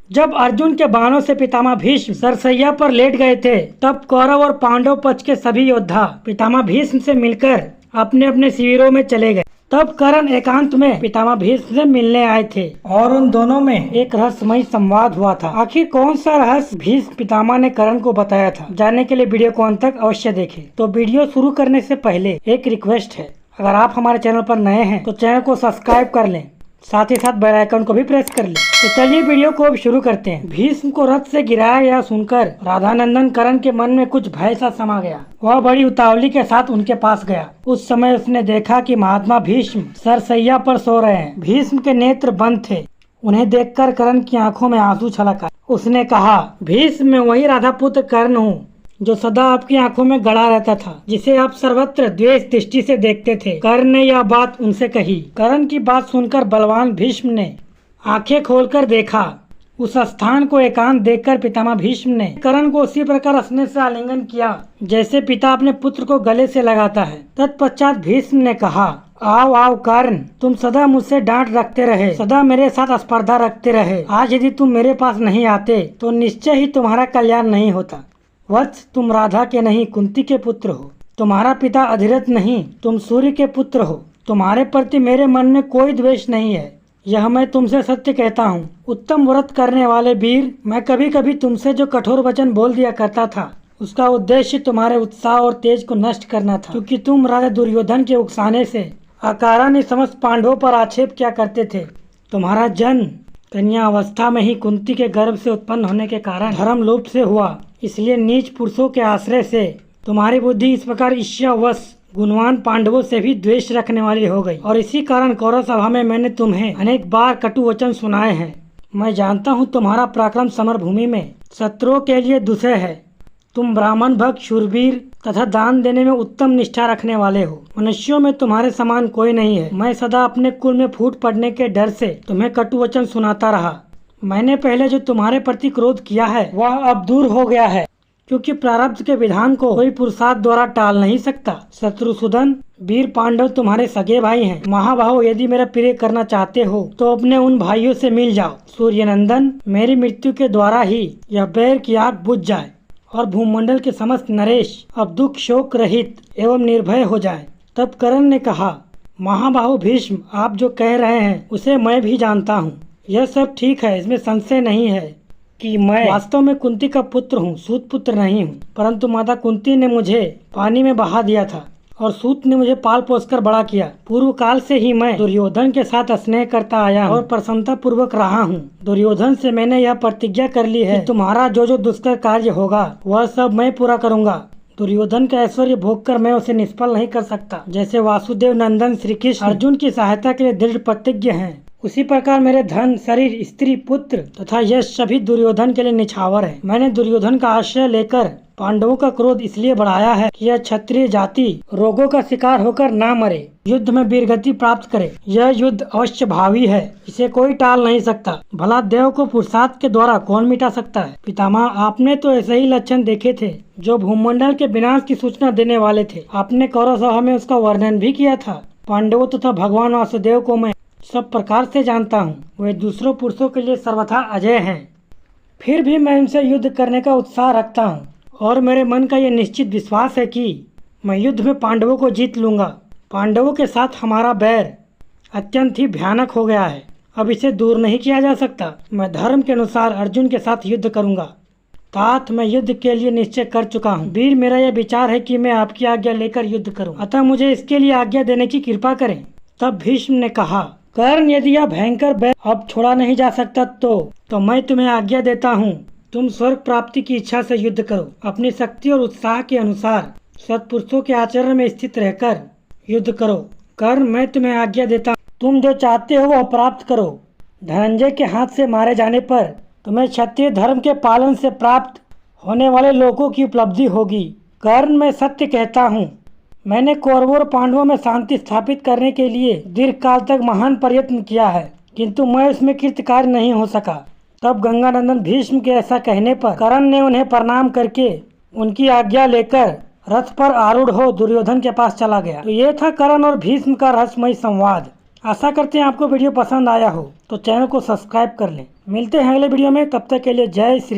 जब अर्जुन के बाणों से पितामह भीष्म सरसैया पर लेट गए थे, तब कौरव और पांडव पक्ष के सभी योद्धा पितामह भीष्म से मिलकर अपने अपने शिविरों में चले गए। तब कर्ण एकांत में पितामह भीष्म से मिलने आए थे और उन दोनों में एक रहस्यमय संवाद हुआ था। आखिर कौन सा रहस्य भीष्म पितामह ने कर्ण को बताया था, जानने के लिए वीडियो को अंत तक अवश्य देखें। तो वीडियो शुरू करने से पहले एक रिक्वेस्ट है, अगर आप हमारे चैनल पर नए हैं तो चैनल को सब्सक्राइब कर लें, साथ ही साथ बेल आइकन को भी प्रेस कर लें। तो चलिए वीडियो को अब शुरू करते हैं। भीष्म को रथ से गिराया गया सुनकर राधानंदन कर्ण के मन में कुछ भय सा समा गया। वह बड़ी उतावली के साथ उनके पास गया। उस समय उसने देखा कि महात्मा भीष्म सरसैया पर सो रहे हैं। भीष्म के नेत्र बंद थे। उन्हें देखकर कर्ण की आंखों में आंसू छलक आए। उसने कहा, भीष्म, मैं वही राधा पुत्र कर्ण हूँ जो सदा आपकी आंखों में गड़ा रहता था, जिसे आप सर्वत्र द्वेष दृष्टि से देखते थे। कर्ण ने यह बात उनसे कही। कर्ण की बात सुनकर बलवान भीष्म ने आंखें खोलकर देखा। उस स्थान को एकांत देखकर पितामह भीष्म ने कर्ण को उसी प्रकार स्नेह से आलिंगन किया जैसे पिता अपने पुत्र को गले से लगाता है। तत्पश्चात भीष्म ने कहा, आओ आओ कर्ण, तुम सदा मुझसे डांट रखते रहे, सदा मेरे साथ स्पर्धा रखते रहे। आज यदि तुम मेरे पास नहीं आते तो निश्चय ही तुम्हारा कल्याण नहीं होता। वत्स, तुम राधा के नहीं कुंती के पुत्र हो। तुम्हारा पिता अधिरथ नहीं, तुम सूर्य के पुत्र हो। तुम्हारे प्रति मेरे मन में कोई द्वेष नहीं है, यह मैं तुमसे सत्य कहता हूँ। उत्तम व्रत करने वाले वीर, मैं कभी कभी तुमसे जो कठोर वचन बोल दिया करता था, उसका उद्देश्य तुम्हारे उत्साह और तेज को नष्ट करना था, क्योंकि तुम राजा दुर्योधन के उकसाने से अकारण समस्त पांडवों पर आक्षेप किया करते थे। तुम्हारा जन्म कन्या अवस्था में ही कुंती के गर्भ से उत्पन्न होने के कारण धर्म लोप से हुआ, इसलिए नीच पुरुषों के आश्रय से तुम्हारी बुद्धि इस प्रकार ईर्ष्यावश गुणवान पांडवों से भी द्वेष रखने वाली हो गई। और इसी कारण कौरव सभा में मैंने तुम्हें अनेक बार कटु वचन सुनाए हैं। मैं जानता हूँ तुम्हारा पराक्रम समर भूमि में शत्रुओं के लिए दुस्सह है। तुम ब्राह्मण भक्त, शूरवीर तथा दान देने में उत्तम निष्ठा रखने वाले हो। मनुष्यों में तुम्हारे समान कोई नहीं है। मैं सदा अपने कुल में फूट पड़ने के डर से तुम्हें कटु वचन सुनाता रहा। मैंने पहले जो तुम्हारे प्रति क्रोध किया है वह अब दूर हो गया है, क्योंकि प्रारब्ध के विधान को कोई पुरुषार्थ द्वारा टाल नहीं सकता। शत्रुसूदन, वीर पांडव तुम्हारे सगे भाई हैं। महाबाहो, यदि मेरा प्रिय करना चाहते हो तो अपने उन भाइयों से मिल जाओ। सूर्यनंदन, मेरी मृत्यु के द्वारा ही यह बैर की आग बुझ जाए और भूमंडल के समस्त नरेश अब दुख शोक रहित एवं निर्भय हो जाए। तब कर्ण ने कहा, महाबाहो भीष्म, आप जो कह रहे हैं उसे मैं भी जानता हूँ। यह सब ठीक है, इसमें संशय नहीं है कि मैं वास्तव में कुंती का पुत्र हूँ, सूत पुत्र नहीं हूँ। परंतु माता कुंती ने मुझे पानी में बहा दिया था और सूत ने मुझे पाल पोसकर बड़ा किया। पूर्व काल से ही मैं दुर्योधन के साथ स्नेह करता आया और प्रसन्नता पूर्वक रहा हूँ। दुर्योधन से मैंने यह प्रतिज्ञा कर ली है कि तुम्हारा जो जो दुष्कर कार्य होगा वह सब मैं पूरा करूँगा। दुर्योधन का ऐश्वर्य भोग कर मैं उसे निष्फल नहीं कर सकता। जैसे वासुदेव नंदन श्री कृष्ण अर्जुन की सहायता के लिए दृढ़ प्रतिज्ञ हैं, उसी प्रकार मेरे धन, शरीर, स्त्री, पुत्र तथा यश सभी दुर्योधन के लिए निछावर है। मैंने दुर्योधन का आश्रय लेकर पांडवों का क्रोध इसलिए बढ़ाया है कि यह क्षत्रिय जाति रोगों का शिकार होकर ना मरे, युद्ध में वीरगति प्राप्त करे। यह युद्ध अवश्य भावी है, इसे कोई टाल नहीं सकता। भला देव को पुरुषार्थ के द्वारा कौन मिटा सकता है। पितामह, आपने तो ऐसे ही लक्षण देखे थे जो भूमंडल के विनाश की सूचना देने वाले थे। आपने कौरव सभा में उसका वर्णन भी किया था। पांडवों तथा भगवान वासुदेव को मैं सब प्रकार से जानता हूँ। वे दूसरों पुरुषों के लिए सर्वथा अजय हैं। फिर भी मैं उनसे युद्ध करने का उत्साह रखता हूँ और मेरे मन का ये निश्चित विश्वास है कि मैं युद्ध में पांडवों को जीत लूँगा। पांडवों के साथ हमारा बैर अत्यंत ही भयानक हो गया है, अब इसे दूर नहीं किया जा सकता। मैं धर्म के अनुसार अर्जुन के साथ युद्ध करूँगा। तात, मैं युद्ध के लिए निश्चय कर चुका हूँ। वीर, मेरा यह विचार है कि मैं आपकी आज्ञा लेकर युद्ध करूँ, अतः मुझे इसके लिए आज्ञा देने की कृपा करें। तब भीष्म ने कहा, कर्ण, यदि यह भयंकर बैर अब छोड़ा नहीं जा सकता तो मैं तुम्हें आज्ञा देता हूँ, तुम स्वर्ग प्राप्ति की इच्छा से युद्ध करो। अपनी शक्ति और उत्साह के अनुसार सत्पुरुषों के आचरण में स्थित रहकर युद्ध करो। कर्ण, मैं तुम्हें आज्ञा देता हूँ, तुम जो चाहते हो वह प्राप्त करो। धनंजय के हाथ से मारे जाने पर तुम्हें क्षत्रिय धर्म के पालन से प्राप्त होने वाले लोगों की उपलब्धि होगी। कर्ण, मैं सत्य कहता हूँ, मैंने कौरवों और पांडवों में शांति स्थापित करने के लिए दीर्घ काल तक महान प्रयत्न किया है, किंतु मैं उसमें कृतकार्य नहीं हो सका। तब गंगानंदन भीष्म के ऐसा कहने पर कर्ण ने उन्हें प्रणाम करके उनकी आज्ञा लेकर रथ पर आरूढ़ हो दुर्योधन के पास चला गया। तो ये था कर्ण और भीष्म का रहस्यमय संवाद। आशा करते हैं आपको वीडियो पसंद आया हो, तो चैनल को सब्सक्राइब कर लें, मिलते हैं अगले वीडियो में, तब तक के लिए जय श्री कृष्ण।